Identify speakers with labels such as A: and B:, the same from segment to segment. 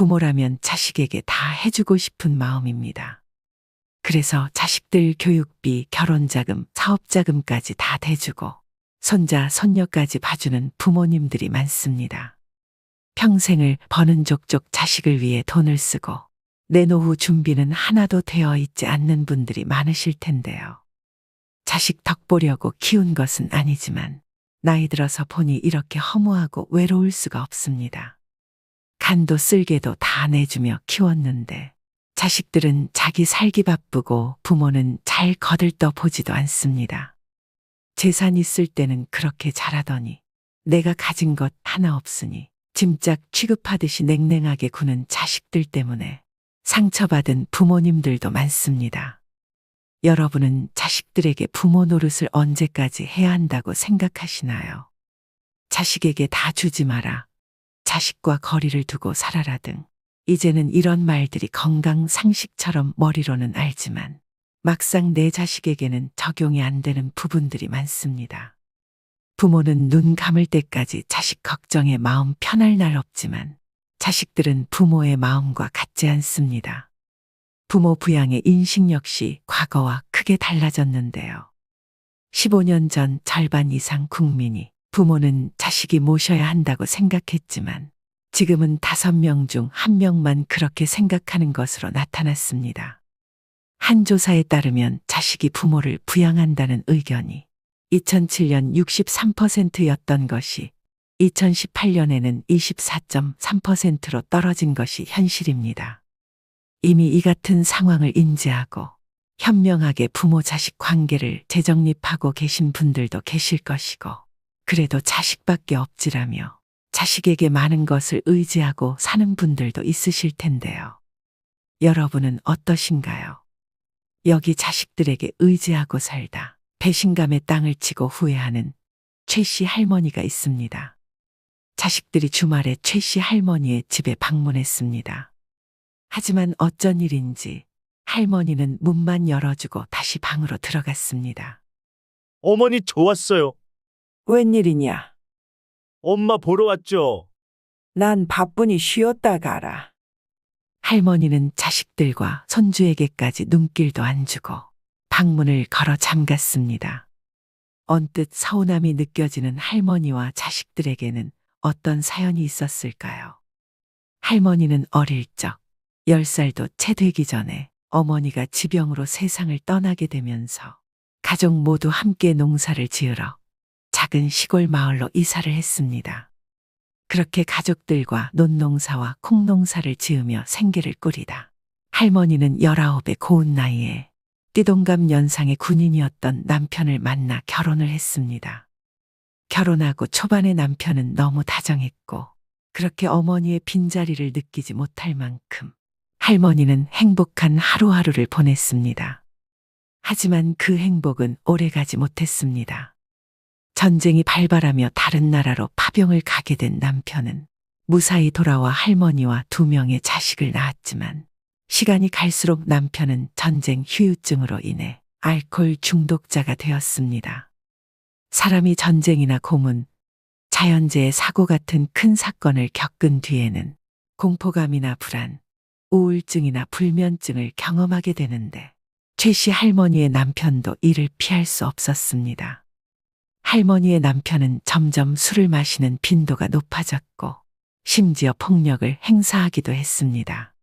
A: 부모라면 자식에게 다 해주고 싶은 마음입니다. 그래서 자식들 교육비, 결혼자금, 사업자금까지 다 대주고 손자, 손녀까지 봐주는 부모님들이 많습니다. 평생을 버는 족족 자식을 위해 돈을 쓰고 내 노후 준비는 하나도 되어 있지 않는 분들이 많으실 텐데요. 자식 덕 보려고 키운 것은 아니지만 나이 들어서 보니 이렇게 허무하고 외로울 수가 없습니다. 간도 쓸개도 다 내주며 키웠는데 자식들은 자기 살기 바쁘고 부모는 잘 거들떠 보지도 않습니다. 재산 있을 때는 그렇게 잘하더니 내가 가진 것 하나 없으니 짐짝 취급하듯이 냉랭하게 구는 자식들 때문에 상처받은 부모님들도 많습니다. 여러분은 자식들에게 부모 노릇을 언제까지 해야 한다고 생각하시나요? 자식에게 다 주지 마라, 자식과 거리를 두고 살아라 등 이제는 이런 말들이 건강 상식처럼 머리로는 알지만 막상 내 자식에게는 적용이 안 되는 부분들이 많습니다. 부모는 눈 감을 때까지 자식 걱정에 마음 편할 날 없지만 자식들은 부모의 마음과 같지 않습니다. 부모 부양의 인식 역시 과거와 크게 달라졌는데요. 15년 전 절반 이상 국민이 부모는 자식이 모셔야 한다고 생각했지만 지금은 5명 중 1명만 그렇게 생각하는 것으로 나타났습니다. 한 조사에 따르면 자식이 부모를 부양한다는 의견이 2007년 63%였던 것이 2018년에는 24.3%로 떨어진 것이 현실입니다. 이미 이 같은 상황을 인지하고 현명하게 부모 자식 관계를 재정립하고 계신 분들도 계실 것이고 그래도 자식밖에 없지라며 자식에게 많은 것을 의지하고 사는 분들도 있으실 텐데요. 여러분은 어떠신가요? 여기 자식들에게 의지하고 살다 배신감에 땅을 치고 후회하는 최 씨 할머니가 있습니다. 자식들이 주말에 최 씨 할머니의 집에 방문했습니다. 하지만 어쩐 일인지 할머니는 문만 열어주고 다시 방으로 들어갔습니다.
B: 어머니 좋았어요.
C: 웬일이냐?
B: 엄마 보러 왔죠.
C: 난 바쁘니 쉬었다 가라.
A: 할머니는 자식들과 손주에게까지 눈길도 안 주고 방문을 걸어 잠갔습니다. 언뜻 서운함이 느껴지는 할머니와 자식들에게는 어떤 사연이 있었을까요? 할머니는 어릴 적 10살도 채 되기 전에 어머니가 지병으로 세상을 떠나게 되면서 가족 모두 함께 농사를 지으러 작은 시골 마을로 이사를 했습니다. 그렇게 가족들과 논농사와 콩농사를 지으며 생계를 꾸리다 할머니는 19의 고운 나이에 띠동갑 연상의 군인이었던 남편을 만나 결혼을 했습니다. 결혼하고 초반에 남편은 너무 다정했고 그렇게 어머니의 빈자리를 느끼지 못할 만큼 할머니는 행복한 하루하루를 보냈습니다. 하지만 그 행복은 오래가지 못했습니다. 전쟁이 발발하며 다른 나라로 파병을 가게 된 남편은 무사히 돌아와 할머니와 2명의 자식을 낳았지만 시간이 갈수록 남편은 전쟁 후유증으로 인해 알코올 중독자가 되었습니다. 사람이 전쟁이나 고문, 자연재해 사고 같은 큰 사건을 겪은 뒤에는 공포감이나 불안, 우울증이나 불면증을 경험하게 되는데 최 씨 할머니의 남편도 이를 피할 수 없었습니다. 할머니의 남편은 점점 술을 마시는 빈도가 높아졌고 심지어 폭력을 행사하기도 했습니다.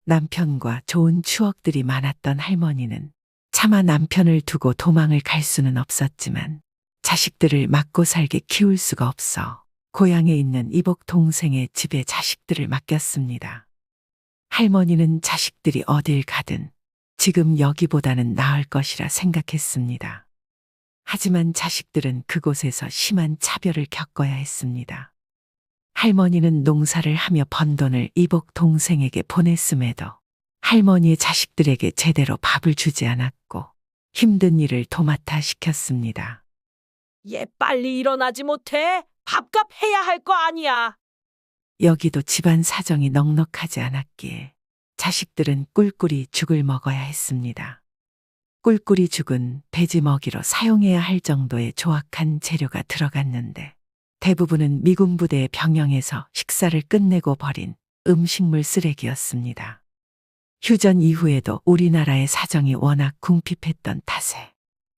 A: 남편과 좋은 추억들이 많았던 할머니는 차마 남편을 두고 도망을 갈 수는 없었지만 자식들을 맞고 살게 키울 수가 없어 고향에 있는 이복 동생의 집에 자식들을 맡겼습니다. 할머니는 자식들이 어딜 가든 지금 여기보다는 나을 것이라 생각했습니다. 하지만 자식들은 그곳에서 심한 차별을 겪어야 했습니다. 할머니는 농사를 하며 번 돈을 이복 동생에게 보냈음에도 할머니의 자식들에게 제대로 밥을 주지 않았고 힘든 일을 도맡아 시켰습니다.
D: 얘 빨리 일어나지 못해? 밥값 해야 할 거 아니야.
A: 여기도 집안 사정이 넉넉하지 않았기에 자식들은 꿀꿀이 죽을 먹어야 했습니다. 꿀꿀이 죽은 돼지 먹이로 사용해야 할 정도의 조악한 재료가 들어갔는데 대부분은 미군 부대의 병영에서 식사를 끝내고 버린 음식물 쓰레기였습니다. 휴전 이후에도 우리나라의 사정이 워낙 궁핍했던 탓에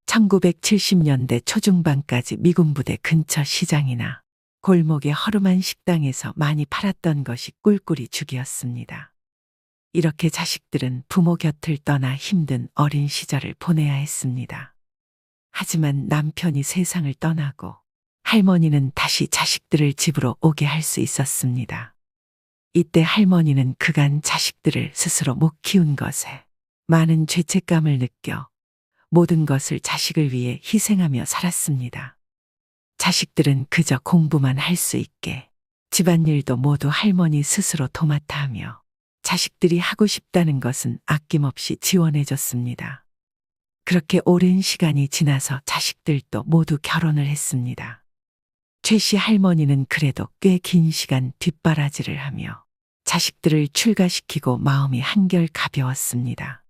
A: 1970년대 초중반까지 미군 부대 근처 시장이나 골목의 허름한 식당에서 많이 팔았던 것이 꿀꿀이 죽이었습니다. 이렇게 자식들은 부모 곁을 떠나 힘든 어린 시절을 보내야 했습니다. 하지만 남편이 세상을 떠나고 할머니는 다시 자식들을 집으로 오게 할 수 있었습니다. 이때 할머니는 그간 자식들을 스스로 못 키운 것에 많은 죄책감을 느껴 모든 것을 자식을 위해 희생하며 살았습니다. 자식들은 그저 공부만 할 수 있게 집안일도 모두 할머니 스스로 도맡아 하며 자식들이 하고 싶다는 것은 아낌없이 지원해줬습니다. 그렇게 오랜 시간이 지나서 자식들도 모두 결혼을 했습니다. 최 씨 할머니는 그래도 꽤 긴 시간 뒷바라지를 하며 자식들을 출가시키고 마음이 한결 가벼웠습니다.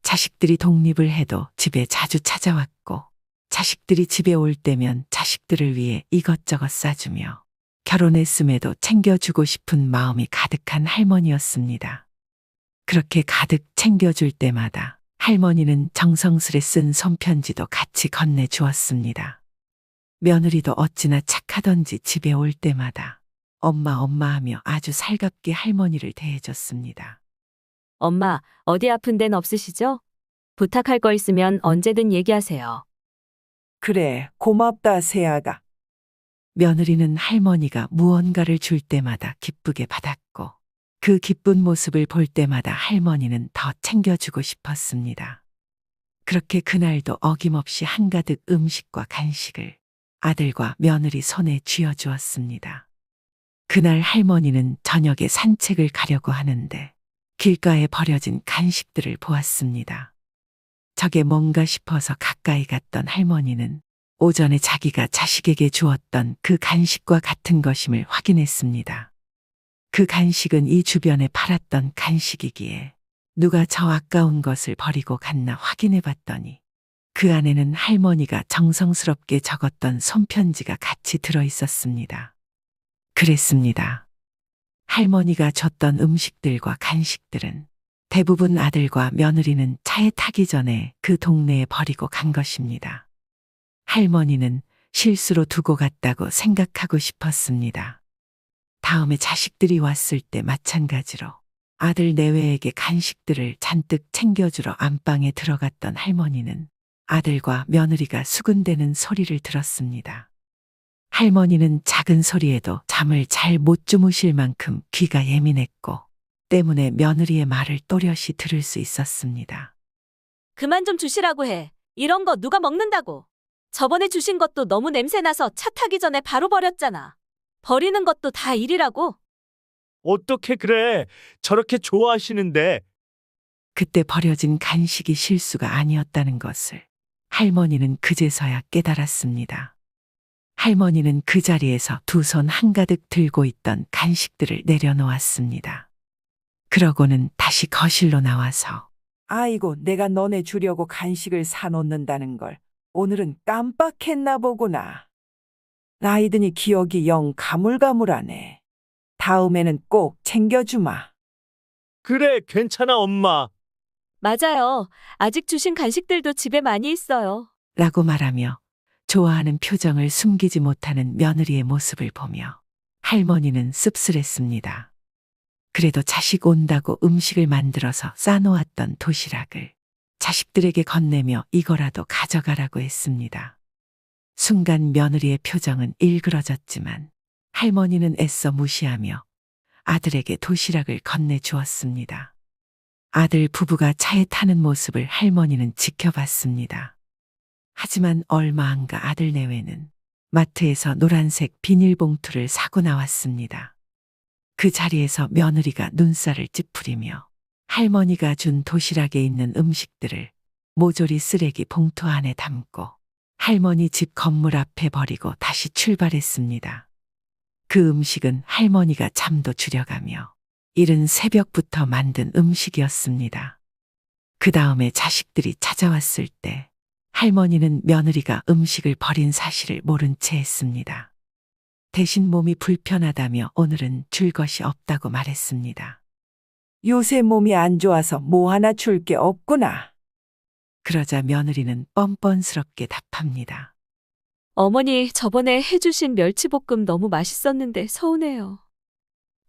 A: 자식들이 독립을 해도 집에 자주 찾아왔고 자식들이 집에 올 때면 자식들을 위해 이것저것 싸주며 결혼했음에도 챙겨주고 싶은 마음이 가득한 할머니였습니다. 그렇게 가득 챙겨줄 때마다 할머니는 정성스레 쓴 손편지도 같이 건네주었습니다. 며느리도 어찌나 착하던지 집에 올 때마다 엄마 엄마 하며 아주 살갑게 할머니를 대해줬습니다.
E: 엄마, 어디 아픈 데는 없으시죠? 부탁할 거 있으면 언제든 얘기하세요.
C: 그래, 고맙다, 세아가.
A: 며느리는 할머니가 무언가를 줄 때마다 기쁘게 받았고 그 기쁜 모습을 볼 때마다 할머니는 더 챙겨주고 싶었습니다. 그렇게 그날도 어김없이 한가득 음식과 간식을 아들과 며느리 손에 쥐어주었습니다. 그날 할머니는 저녁에 산책을 가려고 하는데 길가에 버려진 간식들을 보았습니다. 저게 뭔가 싶어서 가까이 갔던 할머니는 오전에 자기가 자식에게 주었던 그 간식과 같은 것임을 확인했습니다. 그 간식은 이 주변에 팔았던 간식이기에 누가 저 아까운 것을 버리고 갔나 확인해 봤더니 그 안에는 할머니가 정성스럽게 적었던 손편지가 같이 들어 있었습니다. 그랬습니다. 할머니가 줬던 음식들과 간식들은 대부분 아들과 며느리는 차에 타기 전에 그 동네에 버리고 간 것입니다. 할머니는 실수로 두고 갔다고 생각하고 싶었습니다. 다음에 자식들이 왔을 때 마찬가지로 아들 내외에게 간식들을 잔뜩 챙겨주러 안방에 들어갔던 할머니는 아들과 며느리가 수군대는 소리를 들었습니다. 할머니는 작은 소리에도 잠을 잘 못 주무실 만큼 귀가 예민했고 때문에 며느리의 말을 또렷이 들을 수 있었습니다.
E: 그만 좀 주시라고 해. 이런 거 누가 먹는다고. 저번에 주신 것도 너무 냄새나서 차 타기 전에 바로 버렸잖아. 버리는 것도 다 일이라고.
B: 어떻게 그래? 저렇게 좋아하시는데.
A: 그때 버려진 간식이 실수가 아니었다는 것을 할머니는 그제서야 깨달았습니다. 할머니는 그 자리에서 두 손 한가득 들고 있던 간식들을 내려놓았습니다. 그러고는 다시 거실로 나와서
C: 아이고, 내가 너네 주려고 간식을 사놓는다는 걸 오늘은 깜빡했나 보구나. 나이 드니 기억이 영 가물가물하네. 다음에는 꼭 챙겨주마.
B: 그래, 괜찮아, 엄마.
E: 맞아요. 아직 주신 간식들도 집에 많이 있어요.
A: 라고 말하며 좋아하는 표정을 숨기지 못하는 며느리의 모습을 보며 할머니는 씁쓸했습니다. 그래도 자식 온다고 음식을 만들어서 싸놓았던 도시락을 자식들에게 건네며 이거라도 가져가라고 했습니다. 순간 며느리의 표정은 일그러졌지만 할머니는 애써 무시하며 아들에게 도시락을 건네주었습니다. 아들 부부가 차에 타는 모습을 할머니는 지켜봤습니다. 하지만 얼마 안 가 아들 내외는 마트에서 노란색 비닐봉투를 사고 나왔습니다. 그 자리에서 며느리가 눈살을 찌푸리며 할머니가 준 도시락에 있는 음식들을 모조리 쓰레기 봉투 안에 담고 할머니 집 건물 앞에 버리고 다시 출발했습니다. 그 음식은 할머니가 잠도 줄여가며 이른 새벽부터 만든 음식이었습니다. 그 다음에 자식들이 찾아왔을 때 할머니는 며느리가 음식을 버린 사실을 모른 채 했습니다. 대신 몸이 불편하다며 오늘은 줄 것이 없다고 말했습니다.
C: 요새 몸이 안 좋아서 뭐 하나 줄 게 없구나.
A: 그러자 며느리는 뻔뻔스럽게 답합니다.
E: 어머니, 저번에 해주신 멸치볶음 너무 맛있었는데 서운해요.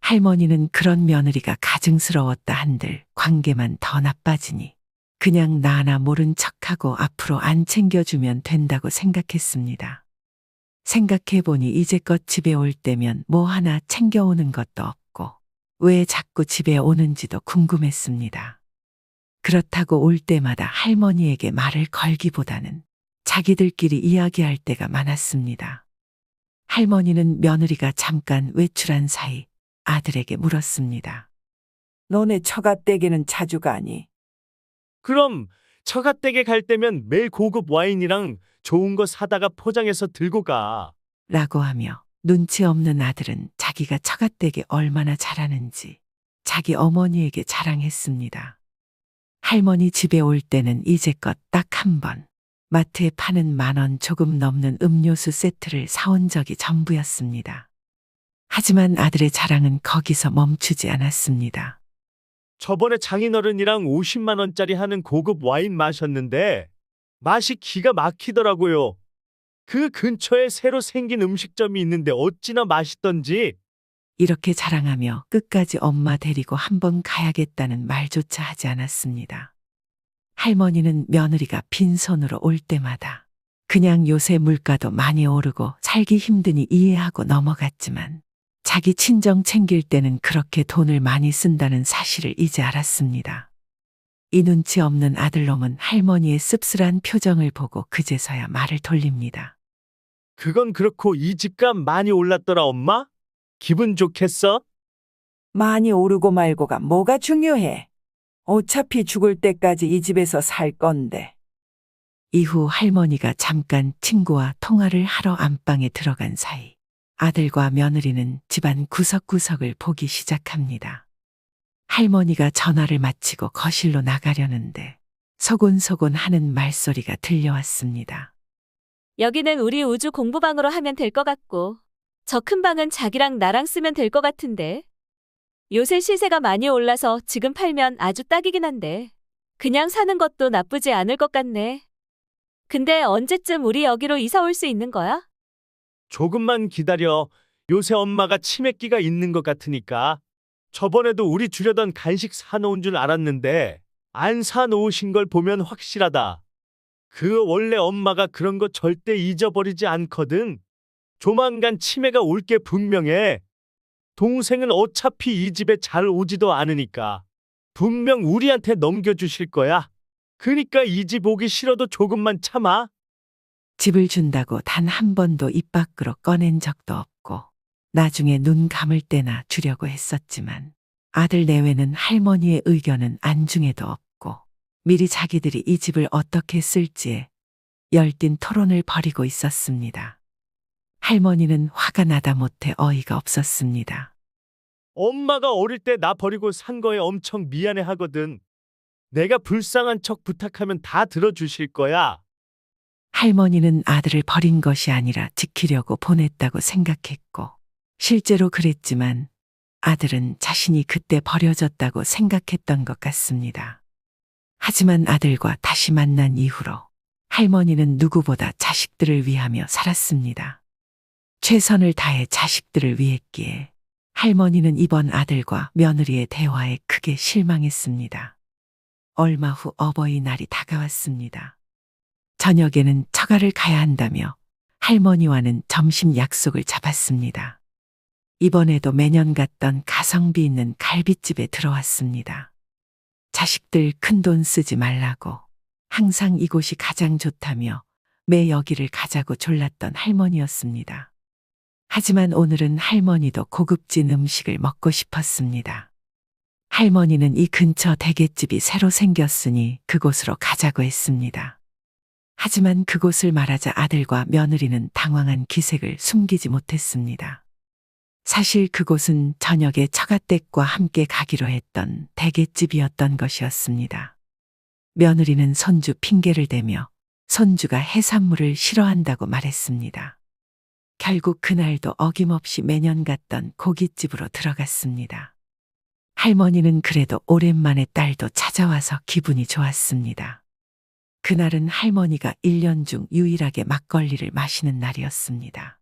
A: 할머니는 그런 며느리가 가증스러웠다 한들 관계만 더 나빠지니 그냥 나나 모른 척하고 앞으로 안 챙겨주면 된다고 생각했습니다. 생각해보니 이제껏 집에 올 때면 뭐 하나 챙겨오는 것도 없고 왜 자꾸 집에 오는지도 궁금했습니다. 그렇다고 올 때마다 할머니에게 말을 걸기보다는 자기들끼리 이야기할 때가 많았습니다. 할머니는 며느리가 잠깐 외출한 사이 아들에게 물었습니다.
C: 너네 처가댁에는 자주 가니?
B: 그럼 처가댁에 갈 때면 매일 고급 와인이랑 좋은 거 사다가 포장해서 들고 가.
A: 라고 하며 눈치 없는 아들은 자기가 처가댁에 얼마나 잘하는지 자기 어머니에게 자랑했습니다. 할머니 집에 올 때는 이제껏 딱 한 번 마트에 파는 10,000원 조금 넘는 음료수 세트를 사온 적이 전부였습니다. 하지만 아들의 자랑은 거기서 멈추지 않았습니다.
B: 저번에 장인어른이랑 50만 원짜리 하는 고급 와인 마셨는데 맛이 기가 막히더라고요. 그 근처에 새로 생긴 음식점이 있는데 어찌나 맛있던지.
A: 이렇게 자랑하며 끝까지 엄마 데리고 한번 가야겠다는 말조차 하지 않았습니다. 할머니는 며느리가 빈손으로 올 때마다 그냥 요새 물가도 많이 오르고 살기 힘드니 이해하고 넘어갔지만 자기 친정 챙길 때는 그렇게 돈을 많이 쓴다는 사실을 이제 알았습니다. 이 눈치 없는 아들놈은 할머니의 씁쓸한 표정을 보고 그제서야 말을 돌립니다.
B: 그건 그렇고 이 집값 많이 올랐더라 엄마? 기분 좋겠어?
C: 많이 오르고 말고가 뭐가 중요해? 어차피 죽을 때까지 이 집에서 살 건데.
A: 이후 할머니가 잠깐 친구와 통화를 하러 안방에 들어간 사이 아들과 며느리는 집안 구석구석을 보기 시작합니다. 할머니가 전화를 마치고 거실로 나가려는데 소곤소곤 하는 말소리가 들려왔습니다.
E: 여기는 우리 우주 공부방으로 하면 될 것 같고 저 큰 방은 자기랑 나랑 쓰면 될 것 같은데. 요새 시세가 많이 올라서 지금 팔면 아주 딱이긴 한데 그냥 사는 것도 나쁘지 않을 것 같네. 근데 언제쯤 우리 여기로 이사 올 수 있는 거야?
B: 조금만 기다려. 요새 엄마가 치매기가 있는 것 같으니까. 저번에도 우리 주려던 간식 사놓은 줄 알았는데 안 사놓으신 걸 보면 확실하다. 그 원래 엄마가 그런 거 절대 잊어버리지 않거든. 조만간 치매가 올 게 분명해. 동생은 어차피 이 집에 잘 오지도 않으니까 분명 우리한테 넘겨주실 거야. 그러니까 이 집 오기 싫어도 조금만 참아.
A: 집을 준다고 단 한 번도 입 밖으로 꺼낸 적도 없고 나중에 눈 감을 때나 주려고 했었지만 아들 내외는 할머니의 의견은 안중에도 없고 미리 자기들이 이 집을 어떻게 쓸지에 열띤 토론을 벌이고 있었습니다. 할머니는 화가 나다 못해 어이가 없었습니다.
B: 엄마가 어릴 때 나 버리고 산 거에 엄청 미안해 하거든. 내가 불쌍한 척 부탁하면 다 들어주실 거야.
A: 할머니는 아들을 버린 것이 아니라 지키려고 보냈다고 생각했고 실제로 그랬지만 아들은 자신이 그때 버려졌다고 생각했던 것 같습니다. 하지만 아들과 다시 만난 이후로 할머니는 누구보다 자식들을 위하며 살았습니다. 최선을 다해 자식들을 위했기에 할머니는 이번 아들과 며느리의 대화에 크게 실망했습니다. 얼마 후 어버이날이 다가왔습니다. 저녁에는 처가를 가야 한다며 할머니와는 점심 약속을 잡았습니다. 이번에도 매년 갔던 가성비 있는 갈빗집에 들어왔습니다. 자식들 큰돈 쓰지 말라고 항상 이곳이 가장 좋다며 매 여기를 가자고 졸랐던 할머니였습니다. 하지만 오늘은 할머니도 고급진 음식을 먹고 싶었습니다. 할머니는 이 근처 대게집이 새로 생겼으니 그곳으로 가자고 했습니다. 하지만 그곳을 말하자 아들과 며느리는 당황한 기색을 숨기지 못했습니다. 사실 그곳은 저녁에 처가댁과 함께 가기로 했던 대게집이었던 것이었습니다. 며느리는 손주 핑계를 대며 손주가 해산물을 싫어한다고 말했습니다. 결국 그날도 어김없이 매년 갔던 고깃집으로 들어갔습니다. 할머니는 그래도 오랜만에 딸도 찾아와서 기분이 좋았습니다. 그날은 할머니가 1년 중 유일하게 막걸리를 마시는 날이었습니다.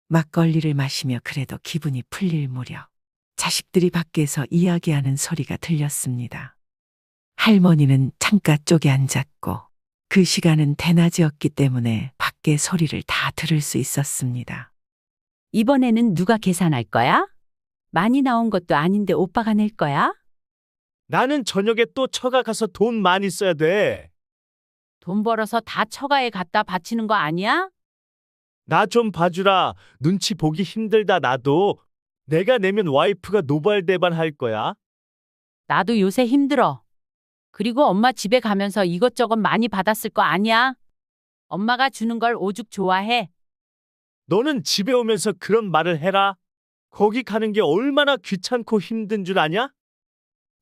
A: 막걸리를 마시며 그래도 기분이 풀릴 무렵 자식들이 밖에서 이야기하는 소리가 들렸습니다. 할머니는 창가 쪽에 앉았고 그 시간은 대낮이었기 때문에 밖에 소리를 다 들을 수 있었습니다.
F: 이번에는 누가 계산할 거야? 많이 나온 것도 아닌데 오빠가 낼 거야?
B: 나는 저녁에 또 처가 가서 돈 많이 써야 돼.
F: 돈 벌어서 다 처가에 갖다 바치는 거 아니야?
B: 나 좀 봐주라. 눈치 보기 힘들다 나도. 내가 내면 와이프가 노발대발 할 거야.
F: 나도 요새 힘들어. 그리고 엄마 집에 가면서 이것저것 많이 받았을 거 아니야? 엄마가 주는 걸 오죽 좋아해.
B: 너는 집에 오면서 그런 말을 해라. 거기 가는 게 얼마나 귀찮고 힘든 줄 아냐?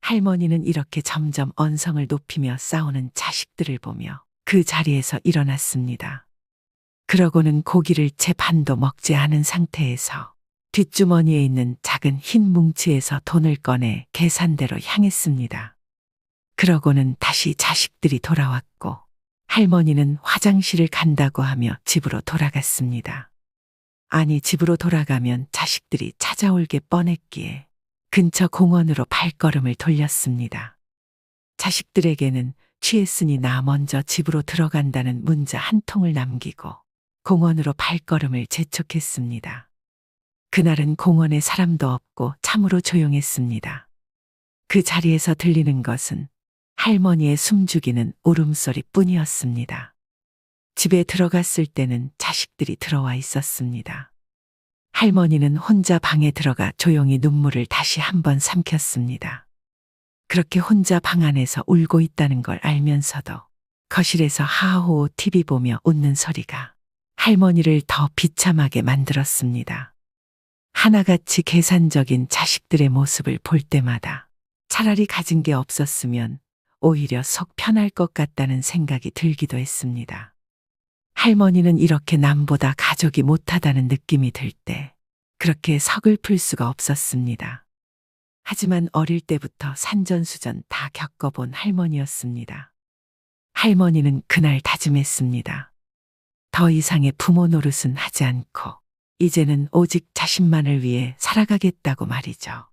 A: 할머니는 이렇게 점점 언성을 높이며 싸우는 자식들을 보며 그 자리에서 일어났습니다. 그러고는 고기를 채 반도 먹지 않은 상태에서 뒷주머니에 있는 작은 흰 뭉치에서 돈을 꺼내 계산대로 향했습니다. 그러고는 다시 자식들이 돌아왔고 할머니는 화장실을 간다고 하며 집으로 돌아갔습니다. 아니, 집으로 돌아가면 자식들이 찾아올 게 뻔했기에 근처 공원으로 발걸음을 돌렸습니다. 자식들에게는 취했으니 나 먼저 집으로 들어간다는 문자 한 통을 남기고 공원으로 발걸음을 재촉했습니다. 그날은 공원에 사람도 없고 참으로 조용했습니다. 그 자리에서 들리는 것은 할머니의 숨죽이는 울음소리 뿐이었습니다. 집에 들어갔을 때는 자식들이 들어와 있었습니다. 할머니는 혼자 방에 들어가 조용히 눈물을 다시 한번 삼켰습니다. 그렇게 혼자 방 안에서 울고 있다는 걸 알면서도 거실에서 하하호 TV 보며 웃는 소리가 할머니를 더 비참하게 만들었습니다. 하나같이 계산적인 자식들의 모습을 볼 때마다 차라리 가진 게 없었으면 오히려 속 편할 것 같다는 생각이 들기도 했습니다. 할머니는 이렇게 남보다 가족이 못하다는 느낌이 들 때 그렇게 서글플 수가 없었습니다. 하지만 어릴 때부터 산전수전 다 겪어본 할머니였습니다. 할머니는 그날 다짐했습니다. 더 이상의 부모 노릇은 하지 않고 이제는 오직 자신만을 위해 살아가겠다고 말이죠.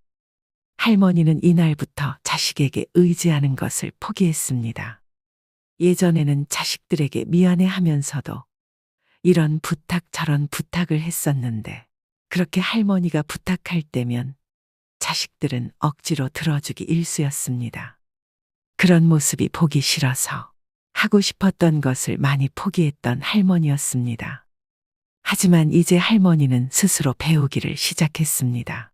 A: 할머니는 이날부터 자식에게 의지하는 것을 포기했습니다. 예전에는 자식들에게 미안해하면서도 이런 부탁 저런 부탁을 했었는데 그렇게 할머니가 부탁할 때면 자식들은 억지로 들어주기 일쑤였습니다. 그런 모습이 보기 싫어서 하고 싶었던 것을 많이 포기했던 할머니였습니다. 하지만 이제 할머니는 스스로 배우기를 시작했습니다.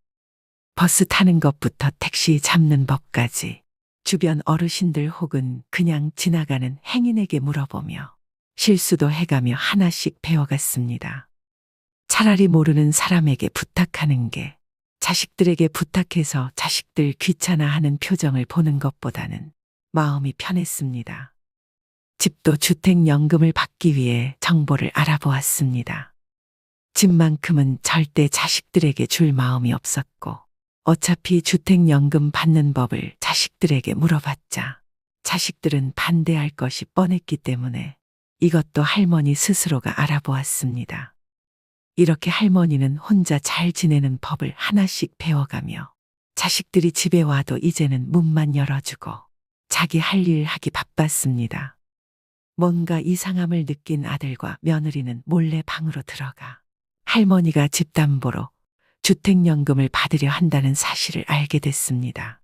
A: 버스 타는 것부터 택시 잡는 법까지 주변 어르신들 혹은 그냥 지나가는 행인에게 물어보며 실수도 해가며 하나씩 배워갔습니다. 차라리 모르는 사람에게 부탁하는 게 자식들에게 부탁해서 자식들 귀찮아하는 표정을 보는 것보다는 마음이 편했습니다. 집도 주택연금을 받기 위해 정보를 알아보았습니다. 집만큼은 절대 자식들에게 줄 마음이 없었고 어차피 주택연금 받는 법을 자식들에게 물어봤자 자식들은 반대할 것이 뻔했기 때문에 이것도 할머니 스스로가 알아보았습니다. 이렇게 할머니는 혼자 잘 지내는 법을 하나씩 배워가며 자식들이 집에 와도 이제는 문만 열어주고 자기 할 일 하기 바빴습니다. 뭔가 이상함을 느낀 아들과 며느리는 몰래 방으로 들어가 할머니가 집담보로 주택연금을 받으려 한다는 사실을 알게 됐습니다.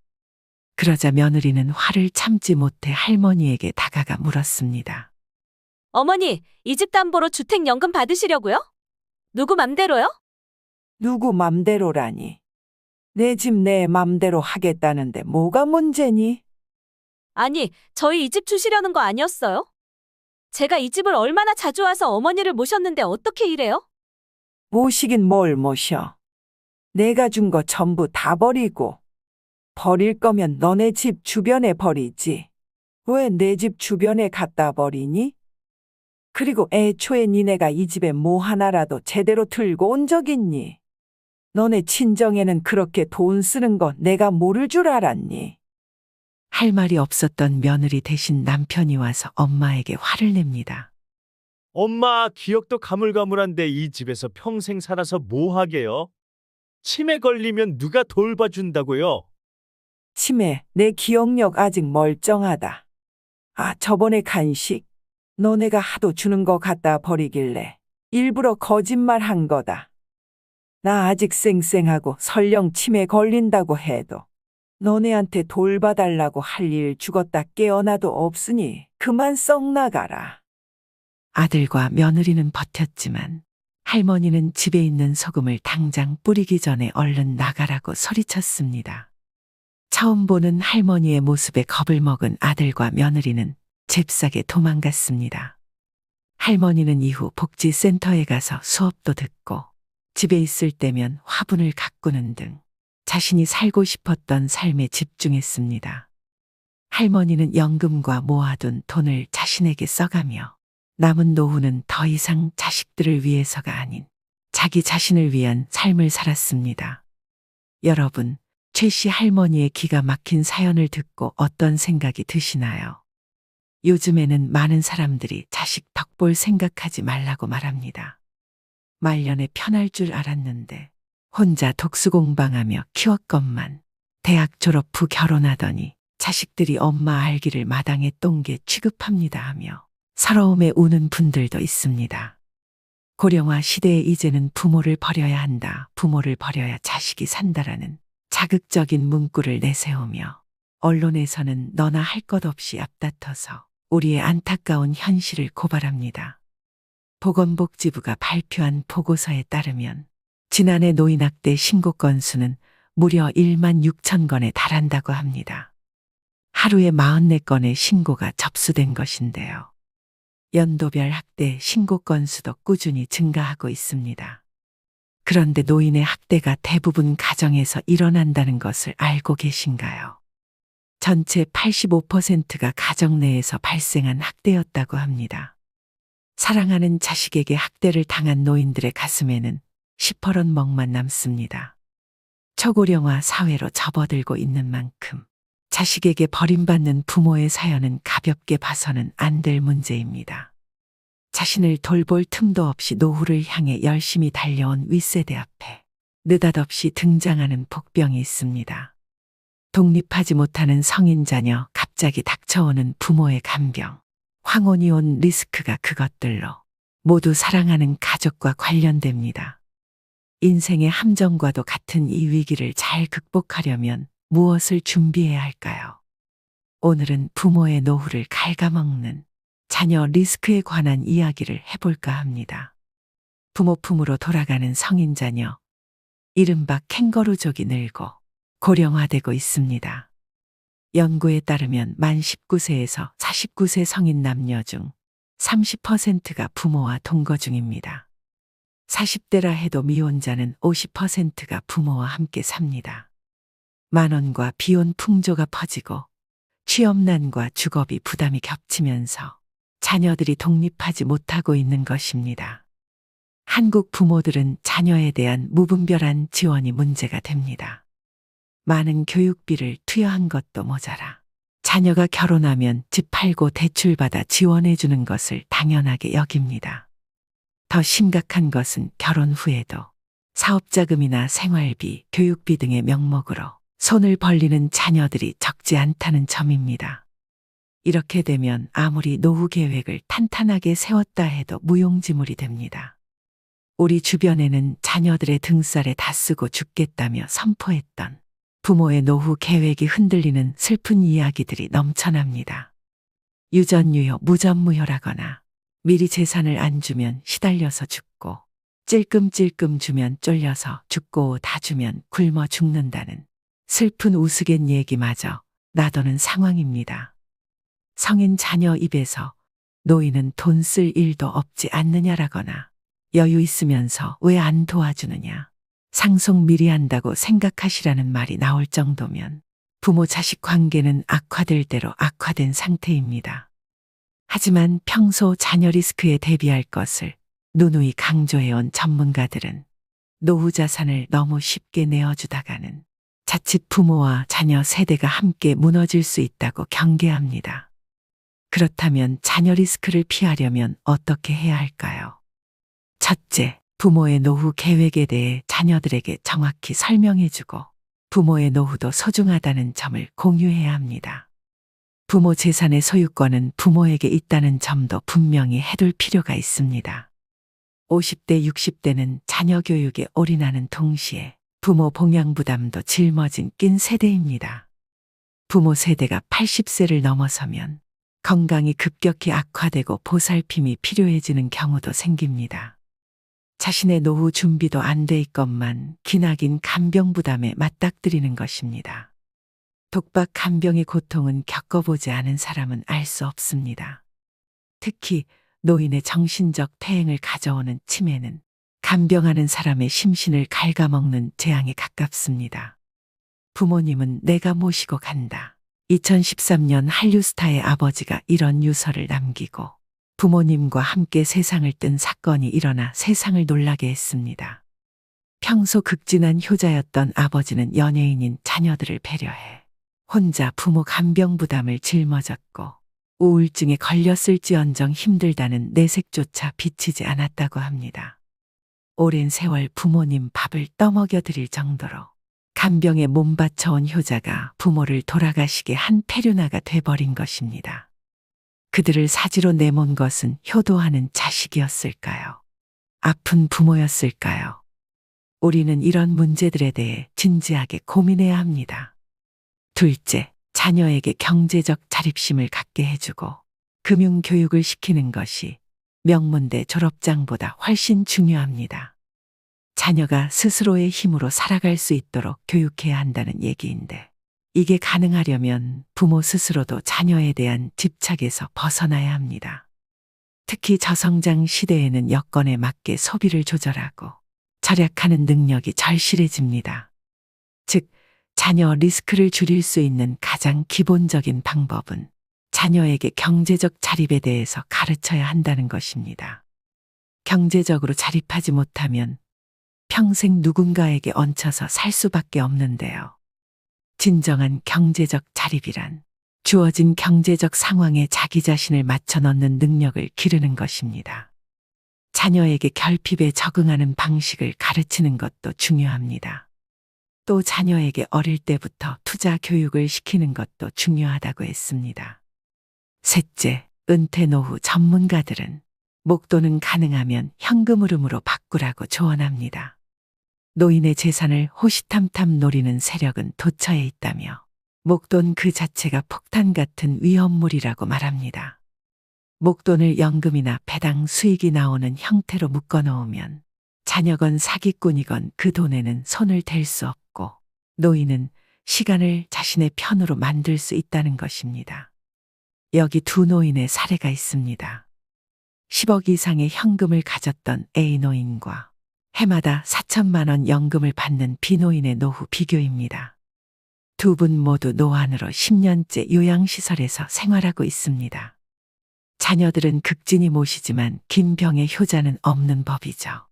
A: 그러자 며느리는 화를 참지 못해 할머니에게 다가가 물었습니다.
E: 어머니, 이 집 담보로 주택연금 받으시려고요? 누구 맘대로요?
C: 누구 맘대로라니. 내 집 내 맘대로 하겠다는데 뭐가 문제니?
E: 아니, 저희 이 집 주시려는 거 아니었어요? 제가 이 집을 얼마나 자주 와서 어머니를 모셨는데 어떻게 이래요?
C: 모시긴 뭘 모셔. 내가 준 거 전부 다 버리고. 버릴 거면 너네 집 주변에 버리지. 왜 내 집 주변에 갖다 버리니? 그리고 애초에 니네가 이 집에 뭐 하나라도 제대로 들고 온 적 있니? 너네 친정에는 그렇게 돈 쓰는 거 내가 모를 줄 알았니?
A: 할 말이 없었던 며느리 대신 남편이 와서 엄마에게 화를 냅니다.
B: 엄마, 기억도 가물가물한데 이 집에서 평생 살아서 뭐 하게요? 치매 걸리면 누가 돌봐준다고요?
C: 치매, 내 기억력 아직 멀쩡하다. 아, 저번에 간식, 너네가 하도 주는 거 갖다 버리길래 일부러 거짓말 한 거다. 나 아직 쌩쌩하고 설령 치매 걸린다고 해도 너네한테 돌봐달라고 할 일 죽었다 깨어나도 없으니 그만 썩 나가라.
A: 아들과 며느리는 버텼지만 할머니는 집에 있는 소금을 당장 뿌리기 전에 얼른 나가라고 소리쳤습니다. 처음 보는 할머니의 모습에 겁을 먹은 아들과 며느리는 잽싸게 도망갔습니다. 할머니는 이후 복지센터에 가서 수업도 듣고 집에 있을 때면 화분을 가꾸는 등 자신이 살고 싶었던 삶에 집중했습니다. 할머니는 연금과 모아둔 돈을 자신에게 써가며 남은 노후는 더 이상 자식들을 위해서가 아닌 자기 자신을 위한 삶을 살았습니다. 여러분, 최 씨 할머니의 기가 막힌 사연을 듣고 어떤 생각이 드시나요? 요즘에는 많은 사람들이 자식 덕볼 생각하지 말라고 말합니다. 말년에 편할 줄 알았는데 혼자 독수공방하며 키웠건만 대학 졸업 후 결혼하더니 자식들이 엄마 알기를 마당에 똥개 취급합니다 하며 서러움에 우는 분들도 있습니다. 고령화 시대에 이제는 부모를 버려야 한다, 부모를 버려야 자식이 산다라는 자극적인 문구를 내세우며 언론에서는 너나 할 것 없이 앞다퉈서 우리의 안타까운 현실을 고발합니다. 보건복지부가 발표한 보고서에 따르면 지난해 노인학대 신고 건수는 무려 1만 6천 건에 달한다고 합니다. 하루에 44건의 신고가 접수된 것인데요. 연도별 학대 신고 건수도 꾸준히 증가하고 있습니다. 그런데 노인의 학대가 대부분 가정에서 일어난다는 것을 알고 계신가요? 전체 85%가 가정 내에서 발생한 학대였다고 합니다. 사랑하는 자식에게 학대를 당한 노인들의 가슴에는 시퍼런 멍만 남습니다. 초고령화 사회로 접어들고 있는 만큼 자식에게 버림받는 부모의 사연은 가볍게 봐서는 안 될 문제입니다. 자신을 돌볼 틈도 없이 노후를 향해 열심히 달려온 윗세대 앞에 느닷없이 등장하는 복병이 있습니다. 독립하지 못하는 성인 자녀, 갑자기 닥쳐오는 부모의 간병, 황혼이 온 리스크가 그것들로 모두 사랑하는 가족과 관련됩니다. 인생의 함정과도 같은 이 위기를 잘 극복하려면 무엇을 준비해야 할까요? 오늘은 부모의 노후를 갉아먹는 자녀 리스크에 관한 이야기를 해볼까 합니다. 부모 품으로 돌아가는 성인 자녀, 이른바 캥거루족이 늘고 고령화되고 있습니다. 연구에 따르면 만 19세에서 49세 성인 남녀 중 30%가 부모와 동거 중입니다. 40대라 해도 미혼자는 50%가 부모와 함께 삽니다. 만원과 비혼 풍조가 퍼지고 취업난과 주거비 부담이 겹치면서 자녀들이 독립하지 못하고 있는 것입니다. 한국 부모들은 자녀에 대한 무분별한 지원이 문제가 됩니다. 많은 교육비를 투여한 것도 모자라 자녀가 결혼하면 집 팔고 대출받아 지원해주는 것을 당연하게 여깁니다. 더 심각한 것은 결혼 후에도 사업자금이나 생활비, 교육비 등의 명목으로 손을 벌리는 자녀들이 적지 않다는 점입니다. 이렇게 되면 아무리 노후 계획을 탄탄하게 세웠다 해도 무용지물이 됩니다. 우리 주변에는 자녀들의 등살에 다 쓰고 죽겠다며 선포했던 부모의 노후 계획이 흔들리는 슬픈 이야기들이 넘쳐납니다. 유전유효, 무전무효라거나 미리 재산을 안 주면 시달려서 죽고 찔끔찔끔 주면 쫄려서 죽고 다 주면 굶어 죽는다는 슬픈 우스갯 얘기마저 나도는 상황입니다. 성인 자녀 입에서 노인은 돈 쓸 일도 없지 않느냐라거나 여유 있으면서 왜 안 도와주느냐, 상속 미리 한다고 생각하시라는 말이 나올 정도면 부모 자식 관계는 악화될 대로 악화된 상태입니다. 하지만 평소 자녀 리스크에 대비할 것을 누누이 강조해온 전문가들은 노후 자산을 너무 쉽게 내어주다가는 자칫 부모와 자녀 세대가 함께 무너질 수 있다고 경계합니다. 그렇다면 자녀 리스크를 피하려면 어떻게 해야 할까요? 첫째, 부모의 노후 계획에 대해 자녀들에게 정확히 설명해주고 부모의 노후도 소중하다는 점을 공유해야 합니다. 부모 재산의 소유권은 부모에게 있다는 점도 분명히 해둘 필요가 있습니다. 50대, 60대는 자녀 교육에 올인하는 동시에 부모 봉양 부담도 짊어진 낀 세대입니다. 부모 세대가 80세를 넘어서면 건강이 급격히 악화되고 보살핌이 필요해지는 경우도 생깁니다. 자신의 노후 준비도 안 돼 있건만 기나긴 간병 부담에 맞닥뜨리는 것입니다. 독박 간병의 고통은 겪어보지 않은 사람은 알 수 없습니다. 특히 노인의 정신적 퇴행을 가져오는 치매는 간병하는 사람의 심신을 갉아먹는 재앙에 가깝습니다. 부모님은 내가 모시고 간다. 2013년 한류스타의 아버지가 이런 유서를 남기고 부모님과 함께 세상을 뜬 사건이 일어나 세상을 놀라게 했습니다. 평소 극진한 효자였던 아버지는 연예인인 자녀들을 배려해 혼자 부모 간병 부담을 짊어졌고 우울증에 걸렸을지언정 힘들다는 내색조차 비치지 않았다고 합니다. 오랜 세월 부모님 밥을 떠먹여 드릴 정도로 간병에 몸바쳐온 효자가 부모를 돌아가시게 한 폐륜아가 돼버린 것입니다. 그들을 사지로 내몬 것은 효도하는 자식이었을까요? 아픈 부모였을까요? 우리는 이런 문제들에 대해 진지하게 고민해야 합니다. 둘째, 자녀에게 경제적 자립심을 갖게 해주고 금융교육을 시키는 것이 명문대 졸업장보다 훨씬 중요합니다. 자녀가 스스로의 힘으로 살아갈 수 있도록 교육해야 한다는 얘기인데 이게 가능하려면 부모 스스로도 자녀에 대한 집착에서 벗어나야 합니다. 특히 저성장 시대에는 여건에 맞게 소비를 조절하고 절약하는 능력이 절실해집니다. 즉, 자녀 리스크를 줄일 수 있는 가장 기본적인 방법은 자녀에게 경제적 자립에 대해서 가르쳐야 한다는 것입니다. 경제적으로 자립하지 못하면 평생 누군가에게 얹혀서 살 수밖에 없는데요. 진정한 경제적 자립이란 주어진 경제적 상황에 자기 자신을 맞춰 넣는 능력을 기르는 것입니다. 자녀에게 결핍에 적응하는 방식을 가르치는 것도 중요합니다. 또 자녀에게 어릴 때부터 투자 교육을 시키는 것도 중요하다고 했습니다. 셋째, 은퇴 노후 전문가들은 목돈은 가능하면 현금 흐름으로 바꾸라고 조언합니다. 노인의 재산을 호시탐탐 노리는 세력은 도처에 있다며 목돈 그 자체가 폭탄 같은 위험물이라고 말합니다. 목돈을 연금이나 배당 수익이 나오는 형태로 묶어놓으면 자녀건 사기꾼이건 그 돈에는 손을 댈 수 없고 노인은 시간을 자신의 편으로 만들 수 있다는 것입니다. 여기 두 노인의 사례가 있습니다. 10억 이상의 현금을 가졌던 A 노인과 해마다 4천만 원 연금을 받는 B 노인의 노후 비교입니다. 두 분 모두 노안으로 10년째 요양시설에서 생활하고 있습니다. 자녀들은 극진히 모시지만 김병의 효자는 없는 법이죠.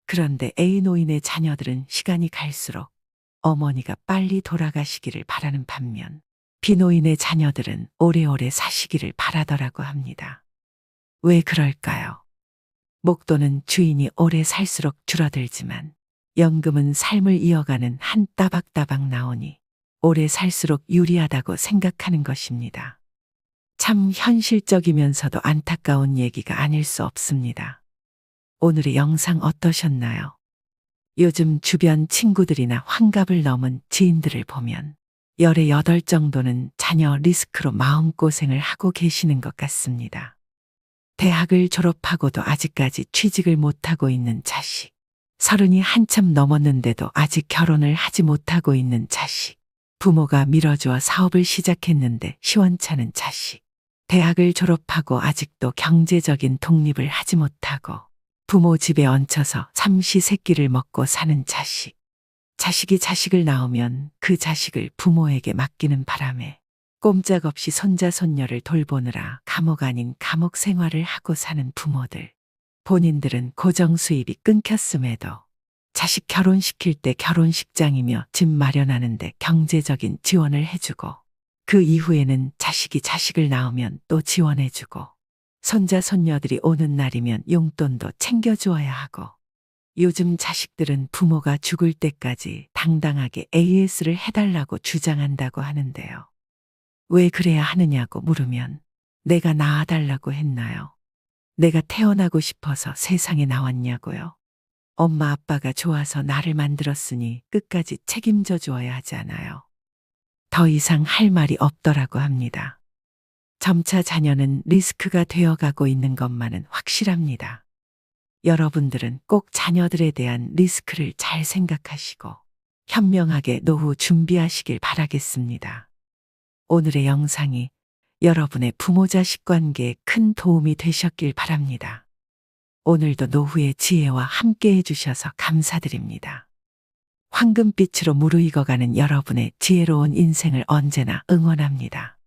A: 그런데 A 노인의 자녀들은 시간이 갈수록 어머니가 빨리 돌아가시기를 바라는 반면 B 노인의 자녀들은 오래오래 사시기를 바라더라고 합니다. 왜 그럴까요? 목돈은 주인이 오래 살수록 줄어들지만 연금은 삶을 이어가는 한 따박따박 나오니 오래 살수록 유리하다고 생각하는 것입니다. 참 현실적이면서도 안타까운 얘기가 아닐 수 없습니다. 오늘의 영상 어떠셨나요? 요즘 주변 친구들이나 환갑을 넘은 지인들을 보면 열의 8 정도는 자녀 리스크로 마음고생을 하고 계시는 것 같습니다. 대학을 졸업하고도 아직까지 취직을 못하고 있는 자식, 30이 한참 넘었는데도 아직 결혼을 하지 못하고 있는 자식, 부모가 밀어주어 사업을 시작했는데 시원찮은 자식, 대학을 졸업하고 아직도 경제적인 독립을 하지 못하고 부모 집에 얹혀서 삼시세끼를 먹고 사는 자식, 자식이 자식을 낳으면 그 자식을 부모에게 맡기는 바람에 꼼짝없이 손자 손녀를 돌보느라 감옥 아닌 감옥 생활을 하고 사는 부모들. 본인들은 고정 수입이 끊겼음에도 자식 결혼시킬 때 결혼식장이며 집 마련하는데 경제적인 지원을 해주고 그 이후에는 자식을 낳으면 또 지원해주고 손자 손녀들이 오는 날이면 용돈도 챙겨주어야 하고 요즘 자식들은 부모가 죽을 때까지 당당하게 AS를 해달라고 주장한다고 하는데요. 왜 그래야 하느냐고 물으면 내가 낳아달라고 했나요? 내가 태어나고 싶어서 세상에 나왔냐고요? 엄마 아빠가 좋아서 나를 만들었으니 끝까지 책임져 주어야 하지 않아요. 더 이상 할 말이 없더라고 합니다. 점차 자녀는 리스크가 되어가고 있는 것만은 확실합니다. 여러분들은 꼭 자녀들에 대한 리스크를 잘 생각하시고 현명하게 노후 준비하시길 바라겠습니다. 오늘의 영상이 여러분의 부모 자식 관계에 큰 도움이 되셨길 바랍니다. 오늘도 노후의 지혜와 함께 해주셔서 감사드립니다. 황금빛으로 무르익어가는 여러분의 지혜로운 인생을 언제나 응원합니다.